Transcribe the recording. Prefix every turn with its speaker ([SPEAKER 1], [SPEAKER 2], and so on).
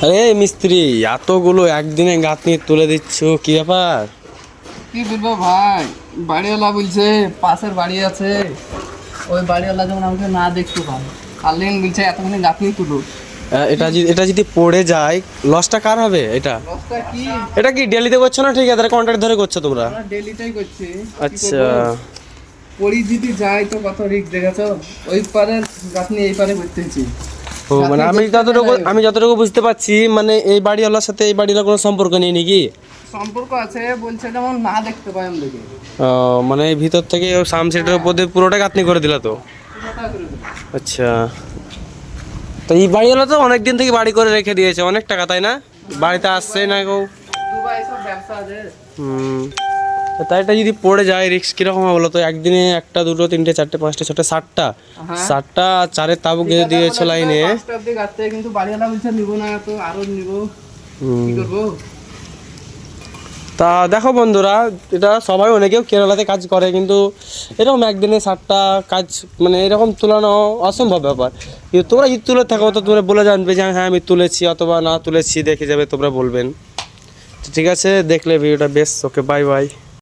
[SPEAKER 1] আরে মিস্ত্রি, এতগুলো একদিনে গাঁথনি তুলে দিচ্ছ, কি ব্যাপার?
[SPEAKER 2] কি বলবো ভাই, বাড়িওয়ালা বলছে পাশের বাড়ি আছে, ওই বাড়িওয়ালা যেমন আমাকে না দেখতে পান, কালিন বলছে এতখানি গাঁথনি তুলো।
[SPEAKER 1] এটা যদি পড়ে যায়, লসটা কার হবে? এটা
[SPEAKER 2] লসটা কি?
[SPEAKER 1] এটা কি ডেলিতে করছো না ঠিক আছে কন্ট্রাক্ট ধরে করছো তোমরা?
[SPEAKER 2] আমরা ডেলিটাই করছি।
[SPEAKER 1] আচ্ছা।
[SPEAKER 2] পড়ি যদি যায় তো কত রিস্ক দেখেছো, ওই পারের গাঁথনি এই পারে করতে হচ্ছে।
[SPEAKER 1] ও মানে আমি যতটুকু বুঝতে পারছি, মানে এই বাড়িওয়ালার সাথে এই বাড়িওয়ালার কোনো সম্পর্ক নেই নাকি?
[SPEAKER 2] সম্পর্ক আছে বলছে, যেমন না দেখতে পাই আমাদেরকে।
[SPEAKER 1] মানে এই ভিতর থেকে সামসেটের উপর দিয়ে পুরোটা গাঁথনি করে দিলা তো?
[SPEAKER 2] পুরোটা করে দেবো।
[SPEAKER 1] আচ্ছা। তো এই বাড়িওয়ালা তো অনেক দিন থেকে বাড়ি করে রেখে দিয়েছে, অনেক টাকা, তাই না? বাড়িতে আসছে না কেউ।
[SPEAKER 2] দুবাই সব ব্যবসা আছে।
[SPEAKER 1] হুম। তাই এটা যদি পড়ে যায় রিস্ক কিরকম হবে বলো তো? একদিনে একটা দুটো তিনটে চারটে পাঁচটা ছটা সাতটা,
[SPEAKER 2] হ্যাঁ।
[SPEAKER 1] সাতটা চারের তাবুক গেঁথে দিয়েছে লাইনে।
[SPEAKER 2] পাঁচটা অব্দি গাঁথতে, কিন্তু বাড়িওয়ালা বলছে নিবো না, তো আরো নিবো, কি করবো?
[SPEAKER 1] তা দেখো বন্ধুরা, এটা সবাই অনেকেও কেরালাতে কাজ করে, কিন্তু এরকম একদিনে সাতটা কাজ মানে এরকম তুলানো অসম্ভব ব্যাপার। কিন্তু তোমরা যদি তুলে থাকো তো তোমরা বলে জানবে যে হ্যাঁ আমি তুলেছি, অথবা না তুলেছি দেখে যাবে, তোমরা বলবেন। তো ঠিক আছে, দেখলে ভিডিওটা বেশ, ওকে বাই বাই।